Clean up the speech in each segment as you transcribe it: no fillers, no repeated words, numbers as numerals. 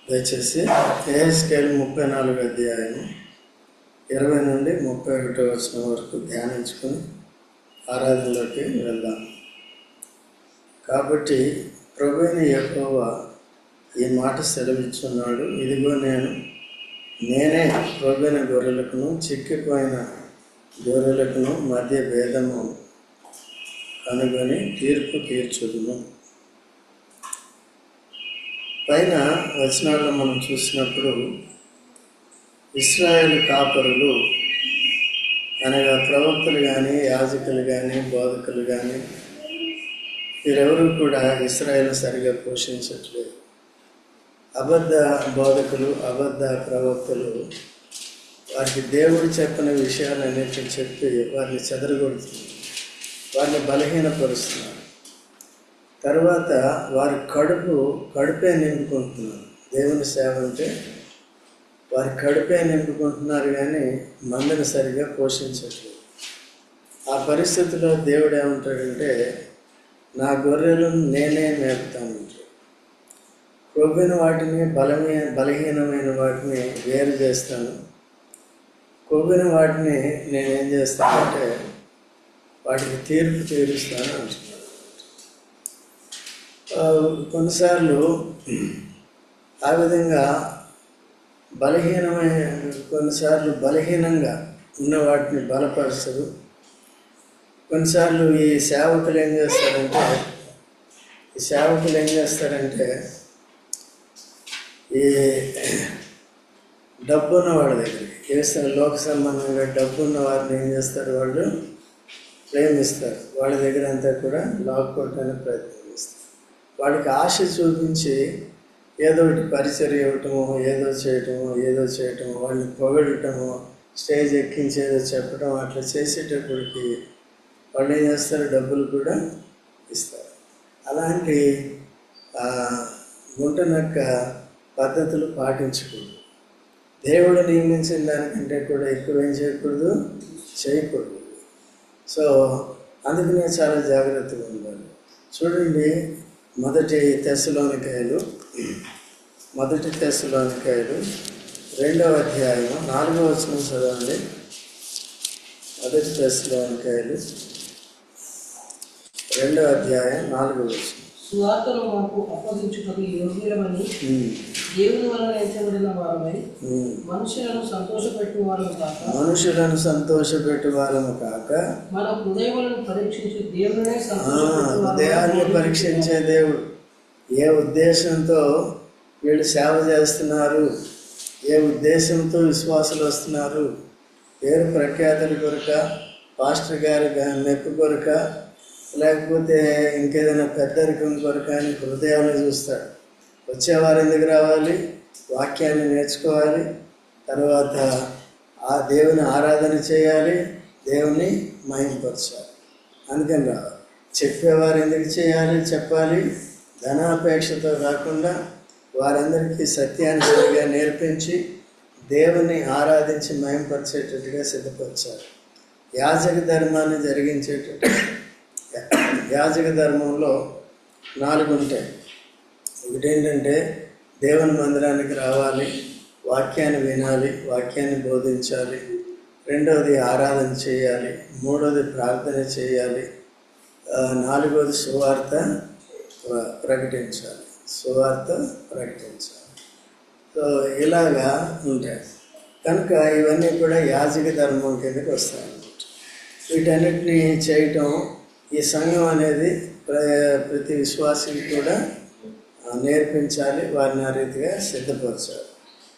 దయచేసి యెహెజ్కేలు 34 అధ్యాయం 20 నుండి 31 వచనం వరకు ధ్యానించుకొని ఆరాధనలోకి వెళ్దాం. కాబట్టి ప్రభువైన యెహోవా ఈ మాట సెలవిస్తున్నాడు, ఇదిగో నేనే ప్రభువైన గొర్రెలకును చిక్కిపోయిన గొర్రెలకును మధ్య భేదము కనుగొని తీర్పు తీర్చుదును. పైన వచనాల్లో మనం చూసినప్పుడు ఇశ్రాయేలు కాపరులు అనగా ప్రవక్తలు కానీ, యాజకులు కానీ, బోధకులు కానీ వీరెవరూ కూడా ఇశ్రాయేలు సరిగా పోషించట్లేదు. అబద్ధ బోధకులు, అబద్ధ ప్రవక్తలు వారికి దేవుడు చెప్పిన విషయాలన్నిటిని చెప్పి వారిని చెదరగొడుతున్నారు, వారిని బలహీనపరుస్తున్నారు. తర్వాత వారి కడుపే నింపుకుంటున్నారు. దేవుని సేవ అంటే వారి కడుపే నింపుకుంటున్నారు కానీ మందిని సరిగా పోషించట్లేదు. ఆ పరిస్థితిలో దేవుడు ఏమంటాడంటే, నా గొర్రెలను నేనే మేపుతానంటాడు. కొవ్విన వాటిని బలహీనమైన వాటిని వేరు చేస్తాను. కొవ్విన వాటిని నేనేం చేస్తానంటే వాటికి తీర్పు తీరుస్తాను అంటున్నాను. కొన్నిసార్లు ఆ విధంగా కొన్నిసార్లు బలహీనంగా ఉన్న వాటిని బలపరచరు. కొన్నిసార్లు ఈ సేవకులు ఏం చేస్తారంటే ఈ డబ్బున్న వాళ్ళ దగ్గరికి చేస్తారు. లోక సంబంధంగా డబ్బున్న వారిని ఏం చేస్తారు, వాళ్ళు ప్రేమిస్తారు. వాళ్ళ దగ్గర అంతా కూడా లాక్కోవటానికి ప్రయత్నిస్తారు. వాడికి ఆశ చూపించి ఏదో ఒకటి పరిచర్య ఇవ్వటమో, ఏదో చేయటమో, వాళ్ళని పొగడటమో, స్టేజ్ ఎక్కించి ఏదో చెప్పడం, అట్లా చేసేటప్పటికి వాళ్ళు ఏం చేస్తారు, డబ్బులు కూడా ఇస్తారు. అలాంటి గుంటనక్క పద్ధతులు పాటించకూడదు. దేవుడు నియమించిన దానికంటే కూడా ఎక్కువ ఏం చేయకూడదు. సో అందుకనే చాలా జాగ్రత్తగా ఉండాలి. చూడండి, మొదటి తెస్సలోనికాయలు 2వ అధ్యాయం 4వ వచనం చదవండి. మొదటి తెస్సలోనికాయలు 2వ అధ్యాయం 4వ వచనం. సువార్తను మాకు అప్పగించుటకు యోగ్యులమని దేవుని వలన ఎంచబడిన వారమై మనుషులను సంతోషపెట్టు వారము కాక మన హృదయములను పరీక్షించి హృదయాన్ని పరీక్షించే దేవుడు. ఏ ఉద్దేశంతో వీళ్ళు సేవ చేస్తున్నారు, ఏ ఉద్దేశంతో విశ్వాసులు వస్తున్నారు, పేరు ప్రఖ్యాతుల కొరక, పాస్టర్ గారి మెప్పు కొరక, లేకపోతే ఇంకేదైనా పెద్దరికం కొరక అని హృదయాన్ని చూస్తాడు. వచ్చేవారు ఎందుకు రావాలి, వాక్యాన్ని నేర్చుకోవాలి, తర్వాత ఆ దేవుని ఆరాధన చేయాలి, దేవుని మహిమపరచాలి, అందుకని రావాలి. చెప్పేవారు ఎందుకు చెప్పాలి, ధనాపేక్షతో కాకుండా వారందరికీ సత్యాన్ని సరిగా నేర్పించి దేవుని ఆరాధించి మహిమపరిచేటట్టుగా సిద్ధపరచాలి. యాజక ధర్మాన్ని యాజక ధర్మంలో 4 ఉంటాయి. ఒకటేంటంటే దేవుని మందిరానికి రావాలి, వాక్యాన్ని వినాలి, వాక్యాన్ని బోధించాలి. 2వది ఆరాధన చేయాలి. 3వది ప్రార్థన చేయాలి. 4వది సువార్త ప్రకటించాలి. సో ఇలాగా ఉంటాయి. కనుక ఇవన్నీ కూడా యాజక ధర్మం కిందకి వస్తాయి. వీటన్నిటిని చేయటం ఈ సంఘం అనేది ప్రతి విశ్వాసికి కూడా నేర్పించాలి, వారిని ఆ రీతిగా సిద్ధపరచాలి.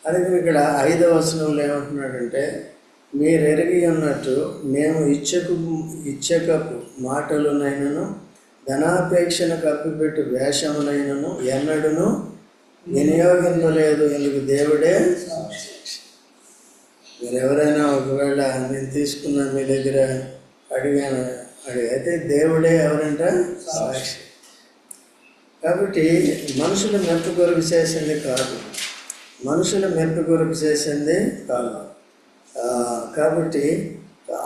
అందుకని ఇక్కడ 5వ వచనంలో ఏమంటున్నాడంటే, మీరు ఎరిగి ఉన్నట్టు మేము ఇచ్చకపు మాటలునైనను ధనాపేక్షను కప్పిపెట్టు వేషములైనను ఎన్నడూను వినియోగింపలేదు. ఎందుకు దేవుడే మీరు ఎవరైనా ఒకవేళ నేను తీసుకున్న మీ దగ్గర అడిగితే దేవుడే ఎవరంట సాక్షి. కాబట్టి మనుషుల మెప్పు కొరకు చేసింది కాదు. కాబట్టి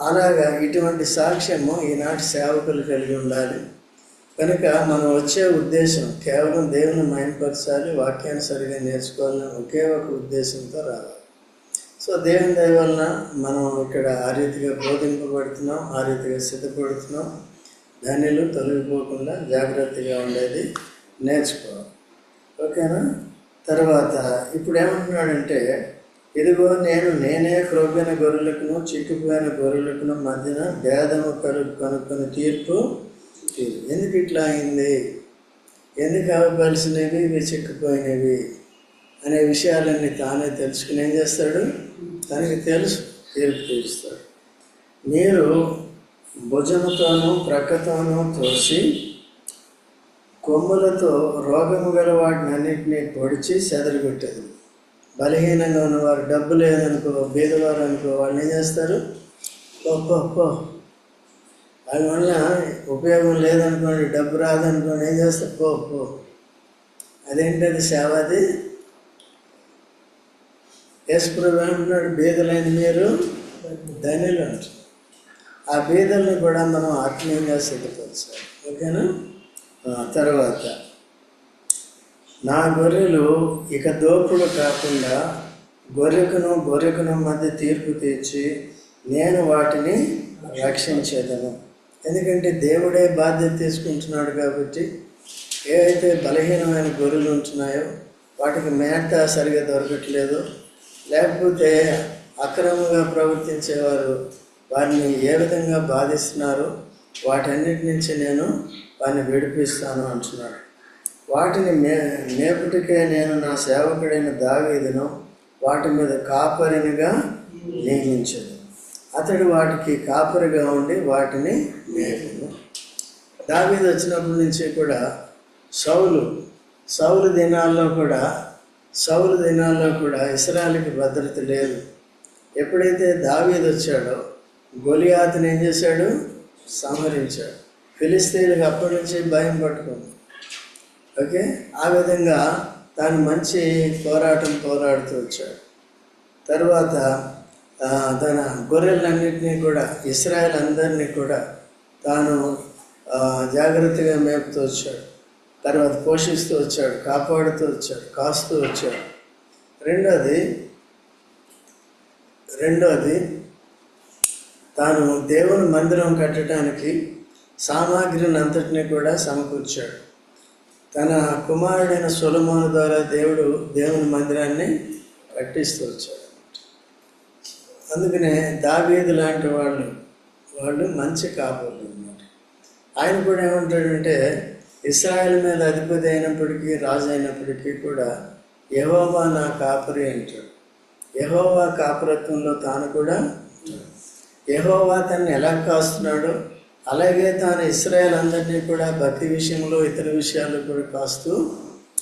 అలాగా ఇటువంటి సాక్ష్యము ఈనాటి సేవకులు కలిగి ఉండాలి. కనుక మనం వచ్చే ఉద్దేశం కేవలం దేవుని మహిమపరచాలి, వాక్యాన్ని సరిగా నేర్చుకోవాలని ఒకే ఒక ఉద్దేశంతో రావాలి. సో దేవుని దయ వలన మనం ఇక్కడ ఆ రీతిగా బోధింపబడుతున్నాం, ఆ రీతిగా సిద్ధపడుతున్నాం. ధన్యులు తొలగిపోకుండా జాగ్రత్తగా ఉండేది నేర్చుకోవాలి. ఓకేనా? తర్వాత ఇప్పుడు ఏమంటున్నాడంటే, ఇదిగో నేనే క్రొవ్విన గొర్రెలకును చిక్కిపోయిన గొర్రెలకును మధ్యన భేదము కనుక్కొని తీర్పు. ఎందుకు ఇట్లా అయింది, ఎందుకు అవ్వవలసినవి ఇవి చిక్కిపోయినవి అనే విషయాలన్నీ తానే తెలుసుకుని ఏం చేస్తాడు, తనకి తెలుసు, తీర్పు తీరుస్తాడు. మీరు భుజముతోనూ ప్రక్కతోనూ తోసి కొమ్ములతో రోగము గల వాటిని అన్నింటినీ పొడిచి చెదరగొట్టేది. బలహీనంగా ఉన్నవారు, డబ్బు లేదనుకో, బీదవారు అనుకో, వాళ్ళు ఏం చేస్తారు, పో వాళ్ళ వల్ల ఉపయోగం లేదనుకోండి, డబ్బు రాదనుకోండి, ఏం చేస్తారు, పో. అదేంటది సేవ, అది యేసుప్రభు అంటున్నాడు, బీదలైన మీరు ధన్యులు అంటారు. ఆ బీదల్ని కూడా మనం ఆత్మీయంగా సిద్ధపరచాలి. ఓకేనా? తర్వాత నా గొర్రెలు ఇక దోపుడు కాకుండా గొర్రెకును మధ్య తీర్పు తీర్చి నేను వాటిని రక్షించేదను. ఎందుకంటే దేవుడే బాధ్యత తీసుకుంటున్నాడు కాబట్టి, ఏవైతే బలహీనమైన గొర్రెలు ఉంటున్నాయో వాటికి మేత సరిగా దొరకట్లేదు, లేకపోతే అక్రమంగా ప్రవర్తించేవారు వారిని ఏ విధంగా బాధిస్తున్నారో వాటన్నిటి నుంచి నేను వారిని విడిపిస్తాను అంటున్నాడు. వాటిని మేపుటికే నేను నా సేవకుడైన దావీదును వాటి మీద కాపరినిగా నియమించదు. అతడు వాటికి కాపరిగా ఉండి వాటిని మేపును. దావీదు వచ్చినప్పటి నుంచి కూడా సౌలు దినాల్లో కూడా ఇశ్రాయేలుకి భద్రత లేదు. ఎప్పుడైతే దావీదు వచ్చాడో గొలియాతుని ఏం చేశాడు, సంహరించాడు. ఫిలిస్తీన్లకు అప్పటి నుంచి భయం పట్టుకుంది. ఓకే, ఆ విధంగా తాను మంచి పోరాడుతూ వచ్చాడు. తర్వాత తన గొర్రెలన్నింటినీ కూడా, ఇశ్రాయేల్ అందరినీ కూడా తాను జాగ్రత్తగా మేపుతూ వచ్చాడు. తర్వాత పోషిస్తూ వచ్చాడు, కాపాడుతూ వచ్చాడు, కాస్తూ వచ్చాడు. రెండోది తాను దేవుని మందిరం కట్టడానికి సామాగ్రిని అంతటినీ కూడా సమకూర్చాడు. తన కుమారుడైన సొలొమోను ద్వారా దేవుని మందిరాన్ని కట్టిస్తూ వచ్చాడు. అందుకనే దావీదు లాంటి వాళ్ళు మంచి కాపరులు అన్నమాట. ఆయన కూడా ఏమంటాడంటే, ఇశ్రాయేల్ మీద అధిపతి అయినప్పటికీ, రాజు అయినప్పటికీ కూడా యెహోవా నా కాపరి అంటాడు. యెహోవా కాపురత్వంలో తాను కూడా, యెహోవా తనని ఎలా కాస్తున్నాడో అలాగే తాను ఇశ్రాయేల్ అందరినీ కూడా భక్తి విషయంలో, ఇతర విషయాల్లో కూడా కాస్తూ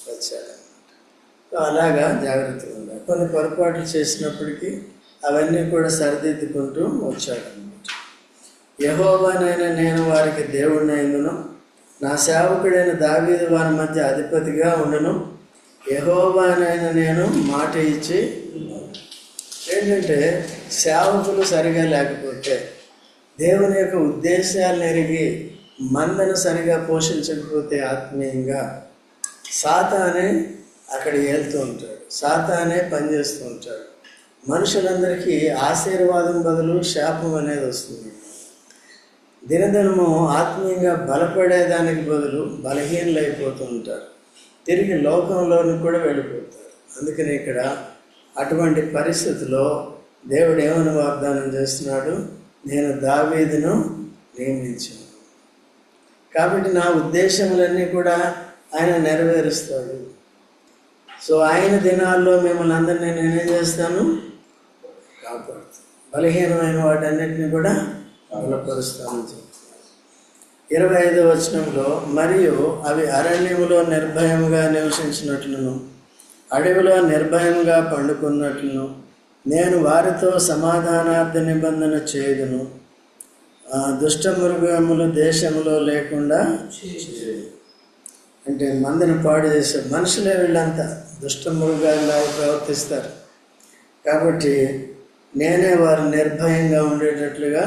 వచ్చాడు. అలాగా జాగ్రత్తగా ఉండాలి. కొన్ని పొరపాట్లు చేసినప్పటికీ అవన్నీ కూడా సరిదిద్దుకుంటూ వచ్చాడు అన్నమాట. యెహోవానైనా నేను వారికి దేవుడినైనను, నా సేవకుడైన దావీదు వారి మధ్య అధిపతిగా ఉండను. యెహోవానైనా నేను మాట ఇచ్చి, ఏంటంటే సేవకులు సరిగా లేకపోతే, దేవుని యొక్క ఉద్దేశాలను ఎరిగి మందను సరిగా పోషించకపోతే ఆత్మీయంగా సాతానే అక్కడ ఏలుతూ ఉంటాడు, సాతానే పనిచేస్తూ ఉంటాడు. మనుషులందరికీ ఆశీర్వాదం బదులు శాపం అనేది వస్తుంది. దినదినము ఆత్మీయంగా బలపడేదానికి బదులు బలహీనలు అయిపోతూ ఉంటారు, తిరిగి లోకంలోని కూడా వెళ్ళిపోతారు. అందుకని ఇక్కడ అటువంటి పరిస్థితిలో దేవుడు ఏమని వాగ్దానం చేస్తున్నాడు, నేను దావీదును నియమించాను కాబట్టి నా ఉద్దేశములన్నీ కూడా ఆయన నెరవేరుస్తాడు. సో ఆయన దినాల్లో మిమ్మల్ని అందరినీ నేనేం చేస్తాను, కాపాడుతాను. బలహీనమైన వాటన్నిటిని కూడా బలపరుస్తానని చెప్తున్నాను. 25వ వచనంలో, మరియు అవి అరణ్యములో నిర్భయముగా నివసించినట్లును అడవిలో నిర్భయంగా పండుకున్నట్లును నేను వారితో సమాధానార్థ నిబంధన చేయుదును. దుష్ట మృగములు దేశంలో లేకుండా అంటే మందిని పాడు చేసే మనుషులే వీళ్ళంతా దుష్ట మృగాల్లా ప్రవర్తిస్తారు. కాబట్టి నేనే వారు నిర్భయంగా ఉండేటట్లుగా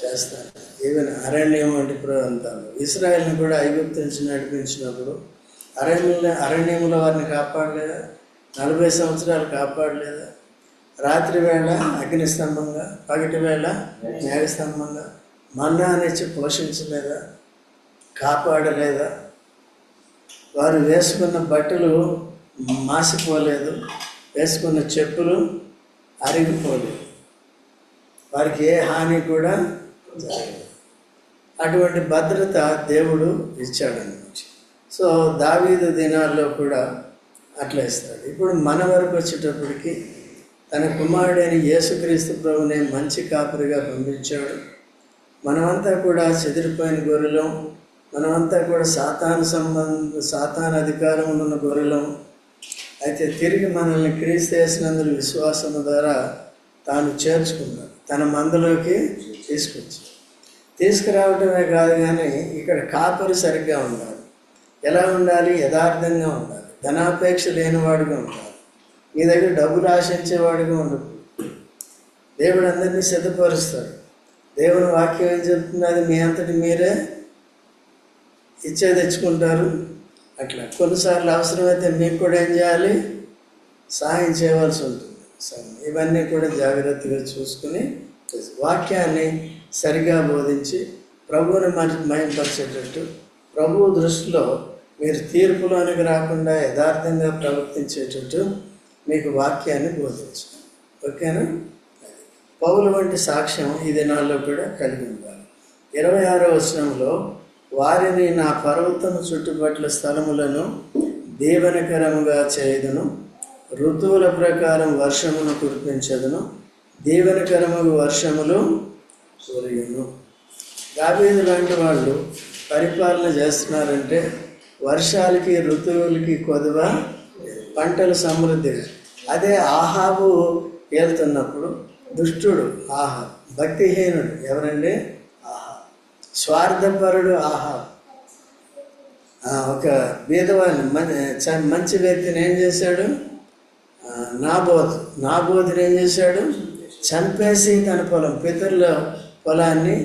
చేస్తాను. ఈవెన్ అరణ్యం వంటి ప్రాంతాలు ఇశ్రాయేల్ని కూడా ఐగుప్తు నుంచి నడిపించినప్పుడు అరణ్యంలో వారిని కాపాడలేదా? 40 సంవత్సరాలు కాపాడలేదా? రాత్రి వేళ అగ్నిస్తంభంగా, పగటి వేళ మేఘస్తంభంగా మన్నానిచ్చి పోషించలేదా? కాపాడలేదా? వారు వేసుకున్న బట్టలు మాసిపోలేదు, వేసుకున్న చెప్పులు అరిగిపోలేదు, వారికి ఏ హాని కూడా జరగలేదు. అటువంటి భద్రత దేవుడు ఇచ్చాడన్నమాట. సో దావీదు దినాల్లో కూడా అట్లా ఇస్తాడు. ఇప్పుడు మన వరకు వచ్చేటప్పటికి తన కుమారుడైన యేసుక్రీస్తు ప్రభుని మంచి కాపరిగా పంపించాడు. మనమంతా కూడా చెదిరిపోయిన గొర్రెలం, మనమంతా కూడా సాతాను అధికారంలో ఉన్న గొర్రెలం. అయితే తిరిగి మనల్ని క్రీస్తు యేసునందు విశ్వాసము ద్వారా తాను చేర్చుకున్నాడు, తన మందలోకి తీసుకురావటమే కాదు, కానీ ఇక్కడ కాపరి సరిగ్గా ఉండాలి. ఎలా ఉండాలి? యథార్థంగా ఉండాలి, ధనాపేక్ష లేనివాడుగా ఉండాలి, మీ దగ్గర డబ్బులు ఆశించేవాడుగా ఉండదు. దేవుడు అందరినీ సిద్ధపరుస్తాడు. దేవుని వాక్యం ఏం చెప్తుంది? అది మీ అంతటి మీరే తెచ్చుకుంటారు. అట్లా కొన్నిసార్లు అవసరమైతే మీకు కూడా ఏం చేయాలి? సహాయం చేయవలసి ఉంటుంది. ఇవన్నీ కూడా జాగ్రత్తగా చూసుకుని వాక్యాన్ని సరిగా బోధించి ప్రభువుని మహిమపరిచేటట్టు, ప్రభువు దృష్టిలో మీరు తీర్పులోనికి రాకుండా యథార్థంగా ప్రవర్తించేటట్టు మీకు వాక్యాన్ని బోధించాలి. ఓకేనా? పౌలు వంటి సాక్ష్యం ఈ దినాల్లో కూడా కలిగి ఉండాలి. 26వ వచనంలో వారిని నా పర్వతము చుట్టుపట్ల స్థలములను దీవెనకరముగా చేయుదును, ఋతువుల ప్రకారం వర్షమును కురిపించదును, దీవెనకరముగు వర్షములు కురియును. దావీదు లాంటి వాళ్ళు పరిపాలన చేస్తున్నారంటే వర్షాలకి ఋతువులకి కొదువ, పంటలు సమృద్ధిగా. అదే ఆహాబు ఏలుతున్నప్పుడు దుష్టుడు ఆహాబు, భక్తిహీనుడు ఎవరండి? ఆహాబు. స్వార్థపరుడు ఆహాబు. ఒక బీదవాడిని మంచి వ్యక్తిని ఏం చేశాడు? నాబోతుని ఏం చేశాడు? చంపేసి తన పితరుల పొలాన్ని,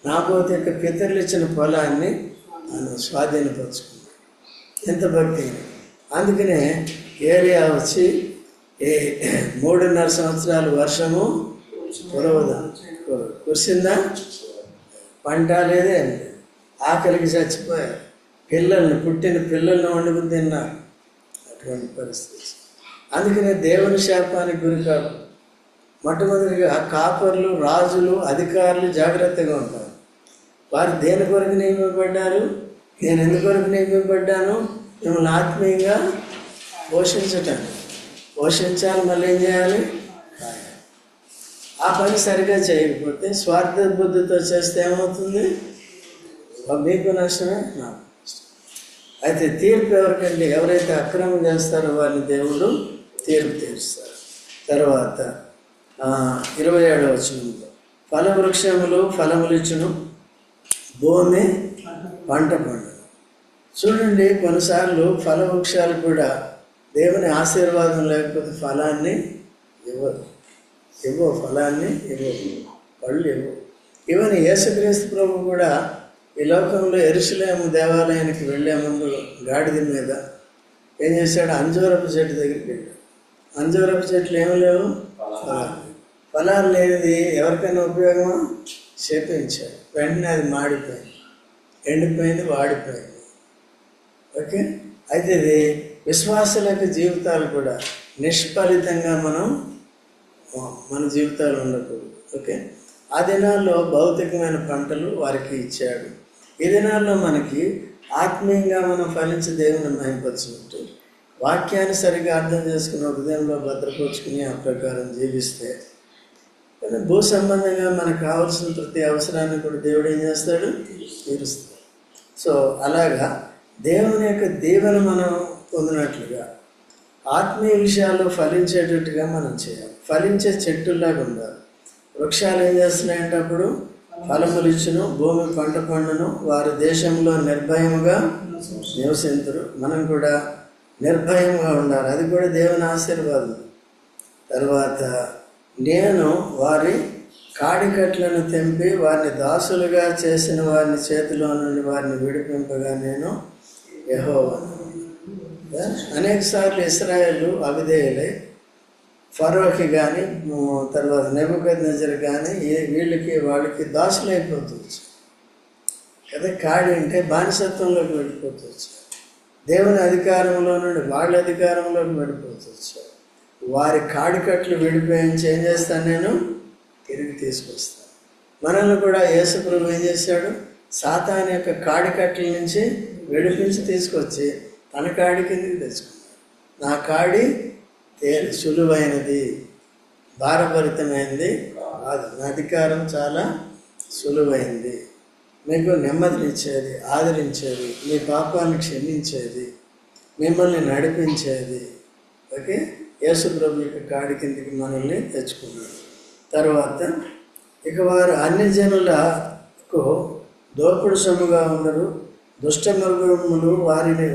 నాబోతు యొక్క పితరులు ఇచ్చిన పొలాన్ని తను స్వాధీనపరుచుకున్నాడు. ఎంత భక్తి! అందుకనే ఏలియా వచ్చి 3.5 సంవత్సరాలు వర్షము కురిసిందా? పంట లేదే, ఆకలికి చచ్చిపోయారు, పుట్టిన పిల్లల్ని వండుకుని తిన్నారు. అటువంటి పరిస్థితి. అందుకనే దేవుని శాపానికి గురి కాదు. మొట్టమొదటిగా కాపర్లు, రాజులు, అధికారులు జాగ్రత్తగా ఉంటారు. వారు దేని కొరకు నియమింపబడ్డారు? నేను ఎందుకొరకు నియమింపబడ్డాను? మిమ్మల్ని ఆత్మీయంగా పోషించాలి. మళ్ళీ ఏం చేయాలి? ఆ పని సరిగా చేయకపోతే, స్వార్థ బుద్ధితో చేస్తే ఏమవుతుంది? మీకు నష్టమే, నాకు నష్టం. అయితే తీర్పు ఎవరికండి? ఎవరైతే అక్రమం చేస్తారో వారిని దేవుడు తీర్పు తీరుస్తారు. తర్వాత 27వ వచనంలో ఫలవృక్షములు ఫలములిచ్చును, భూమి పంట పండును. చూడండి, కొన్నిసార్లు ఫలవృక్షాలు కూడా దేవుని ఆశీర్వాదం లేకపోతే ఫలాన్ని ఇవ్వవు, పళ్ళు ఇవ్వవు. ఈవెన్ యేసుక్రీస్తు ప్రభు కూడా ఈ లోకంలో యెరూషలేము దేవాలయానికి వెళ్ళే ముందు గాడిద మీద ఏం చేశాడు? అంజూరపు చెట్టు దగ్గరికి వెళ్ళాడు. అంజూరపు చెట్లు ఏమి లేవు, ఫలాలు లేనిది ఎవరికైనా ఉపయోగమా? చేపించాడు. వెంటనే అది మాడిపోయింది, ఎండిపోయింది, వాడిపోయింది. ఓకే. అయితే ఇది విశ్వాసుల యొక్క జీవితాలు కూడా నిష్ఫలితంగా మన జీవితాలు ఉండకూడదు. ఓకే. ఆ దినాల్లో భౌతికమైన పంటలు వారికి ఇచ్చాడు. ఈ దినాల్లో మనకి ఆత్మీయంగా మనం ఫలించి దేవుని మహిమపరచినట్టు వాక్యాన్ని సరిగ్గా అర్థం చేసుకుని హృదయంలో భద్రపరుచుకుని ఆ ప్రకారం జీవిస్తే భూ సంబంధంగా మనకు కావాల్సిన ప్రతి అవసరాన్ని కూడా దేవుడు ఏం చేస్తాడు? తీరుస్తాడు. సో అలాగా దేవుని యొక్క దీవెన మనం పొందినట్లుగా ఆత్మీయ విషయాల్లో ఫలించేటట్టుగా మనం చేయాలి. ఫలించే చెట్టులాగా ఉండాలి. వృక్షాలు ఏం చేస్తున్నాయంటే అప్పుడు ఫలములు ఇచ్చును, భూమి పంట పండును, వారి దేశంలో నిర్భయముగా నివసింతురు. మనం కూడా నిర్భయంగా ఉండాలి. అది కూడా దేవుని ఆశీర్వాదం. తర్వాత నేను వారి కాడికట్లను తెంపి వారిని దాసులుగా చేసిన వారిని చేతిలో నుండి వారిని విడిపింపగా నేను యెహోవాను. అనేక సార్లు ఇశ్రాయేలు అవిధేయులై ఫరోకి కానీ తర్వాత నెబుకద్నెజర్ కానీ వాళ్ళకి దాసులైపోతుంది కదా. కాడి అంటే బానిసత్వంలోకి వెళ్ళిపోతూ వచ్చారు. దేవుని అధికారంలో నుండి వాళ్ళ అధికారంలోకి వెళ్ళిపోతూ వచ్చారు. వారి కాడికట్లు విడిపోయించి ఏం చేస్తాను, నేను తిరిగి తీసుకొస్తాను. మనల్ని కూడా యేసు ప్రభువు ఏం చేశాడు, సాతాను యొక్క కాడికట్ల నుంచి విడిపించి తీసుకొచ్చి తన కాడి కిందకి తెచ్చుకున్నాడు. నా కాడి సులువైనది, భారభరితమైనది కాదు. నా అధికారం చాలా సులువైంది, మీకు నెమ్మదినిచ్చేది, ఆదరించేది, మీ పాపాన్ని క్షమించేది, మిమ్మల్ని నడిపించేది. ఓకే, యేసు ప్రభు యొక్క కాడి కిందికి మనల్ని తెచ్చుకున్నాడు. తర్వాత ఇక వారు అన్ని జనులకు దోపుడు సొమ్ముగా ఉండరు, దుష్ట మృగములు వారిని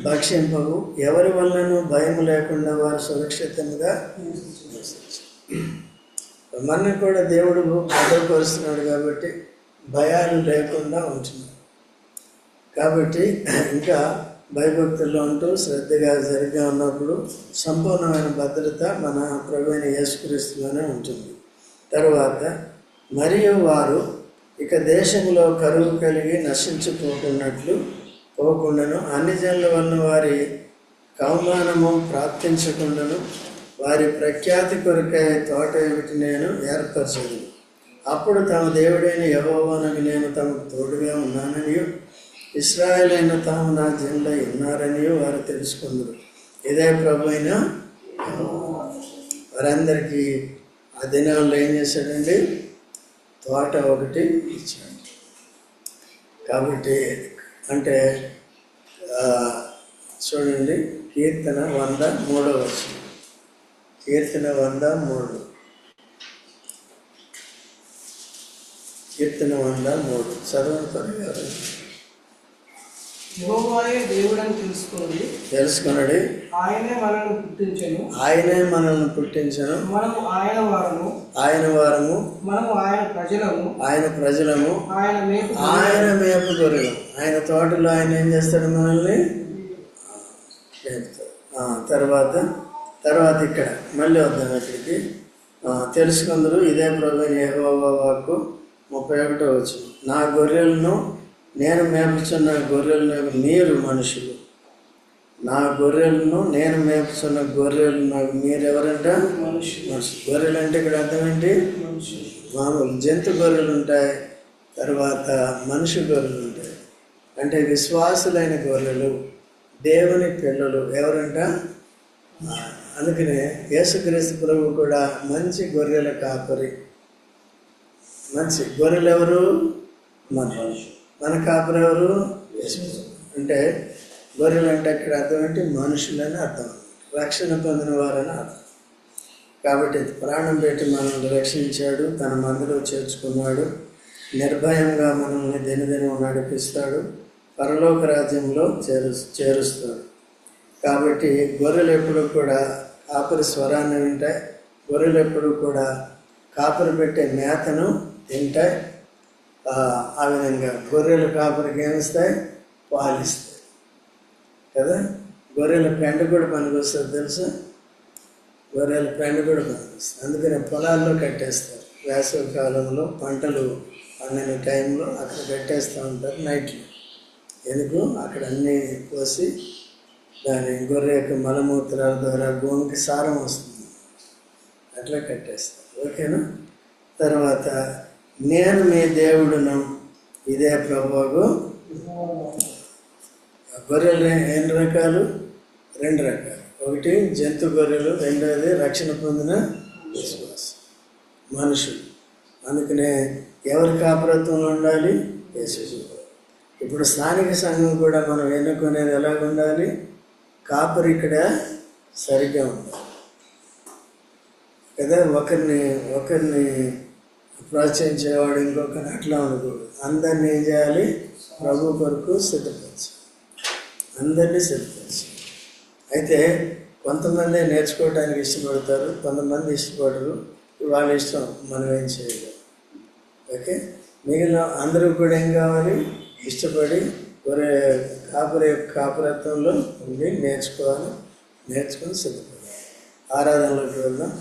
భక్షింపవు, ఎవరి వల్లనూ భయం లేకుండా వారు సురక్షితంగా మనని కూడా దేవుడు భద్రపరుస్తున్నాడు కాబట్టి భయాలు లేకుండా ఉంటున్నాడు. కాబట్టి ఇంకా భయభక్తుల్లో ఉంటూ శ్రద్ధగా సరిగ్గా ఉన్నప్పుడు సంపూర్ణమైన భద్రత మన ప్రభువైన యేసుక్రీస్తులోనే ఉంటుంది. తరువాత మరియు వారు ఇక దేశంలో కరువు కలిగి నశించిపోకుండాను అన్ని జనుల వలన వారి కౌమానము ప్రాప్తించకుండాను వారి ప్రఖ్యాతి కొరకై తోట ఏమిటి నేను ఏర్పరచదు. అప్పుడు తమ దేవుడైన యెహోవానని నేను తమకు తోడుగా ఉన్నాననియు ఇశ్రాయేలైన తాము నా జనులై ఉన్నారనియు వారు తెలుసుకుందరు. ఇదే ప్రభు అయిన వారందరికీ ఆ దినాల్లో ఏం చేశాడండి, తోట ఒకటి ఇచ్చాడు. కాబట్టి అంటే చూడండి, కీర్తన 103 కీర్తన 103 చదవండి త్వరగా. యెహోవాయే దేవుడని తెలుసుకొనుడి, ఆయనే మనల్ని పుట్టించెను, మనము ఆయన వారము, మనము ఆయన ప్రజలము, ఆయన మేపు గొర్రెలు. ఆయన తోటలో ఆయన ఏం చేస్తాడు, మనల్ని మేపుతాడు. తర్వాత ఇక్కడ మళ్ళీ వద్దాం ఇక్కడికి. తెలుసుకుందరు, ఇదే ప్రభువైన యెహోవా వాక్కు. 31వ వచనం, నా గొర్రెలను నేను మేపుచున్న గొర్రెలను మీరు మనుషులు, నా గొర్రెలను నేను మేపుచున్న గొర్రెలు నాకు మీరెవరంట, మనుషులు. గొర్రెలు అంటే ఇక్కడ అర్థం ఏంటి, మామూలు జంతు గొర్రెలు ఉంటాయి, తర్వాత మనిషి గొర్రెలు ఉంటాయి. అంటే విశ్వాసులైన గొర్రెలు, దేవుని పిల్లలు ఎవరంట. అందుకనే యేసుక్రీస్తు ప్రభు కూడా మంచి గొర్రెల కాపరి. మంచి గొర్రెలు ఎవరు, మన కాపరి ఎవరు, అంటే గొర్రెలు అంటే అక్కడ అర్థం ఏంటి, మనుషులని అర్థం, రక్షణ పొందిన వారని అర్థం. కాబట్టి ప్రాణం పెట్టి మనల్ని రక్షించాడు, తన మందిలో చేర్చుకున్నాడు, నిర్భయంగా మనల్ని దినదినం నడిపిస్తాడు, పరలోక రాజ్యంలో చేరుస్తాడు. కాబట్టి గొర్రెలు ఎప్పుడు కూడా కాపరి స్వరాన్ని వింటాయి, గొర్రెలు ఎప్పుడు కూడా కాపరి పెట్టే మేతను తింటాయి. ఆ విధంగా గొర్రెల కాపరికి ఏమిస్తాయి, పాలిస్తాయి కదా. గొర్రెల పెండ కూడా పనికొస్తుంది తెలుసా, గొర్రెల పెండ కూడా పనికొస్తుంది. అందుకని పొలాల్లో కట్టేస్తారు, వేసవి కాలంలో పంటలు పండిన టైంలో అక్కడ కట్టేస్తూ ఉంటారు నైట్లో. ఎందుకు, అక్కడ అన్నీ పోసి దాని గొర్రె యొక్క మలమూత్రాల ద్వారా భూమికి సారం వస్తుంది, అట్లా కట్టేస్తారు. ఓకేనా. తర్వాత నేను మీ దేవుడును, ఇదే ప్రభువు. గొర్రెలు ఎన్ని రకాలు, 2 రకాలు. ఒకటి జంతు గొర్రెలు, రెండవది రక్షణ పొందిన విశ్వాసం మనుషులు. అందుకనే ఎవరి కాపురత్వంలో ఉండాలి, యేసు. ఇప్పుడు స్థానిక సంఘం కూడా మనం ఎన్నుకునేది ఎలాగ ఉండాలి, కాపరి ఇక్కడ సరిగ్గా ఉండాలి కదా. ఒకరిని ప్రోత్సహించేవాడు ఇంకొకరిని అట్లా ఉండకూడదు. అందరినీ ఏం చేయాలి, ప్రభు కొరకు సిద్ధపరచాలి, అందరినీ సిద్ధపరచాలి. అయితే కొంతమంది నేర్చుకోవడానికి ఇష్టపడతారు, కొంతమంది ఇష్టపడరు. వాళ్ళ ఇష్టం, మనం ఏం చేయలేం. ఓకే, మిగిలిన అందరూ కూడా ఏం కావాలి, ఇష్టపడి ఒరే కాపురత్వంలో ఉండి నేర్చుకొని సిద్ధపడాలి. ఆరాధనలోకి వెళ్దాం.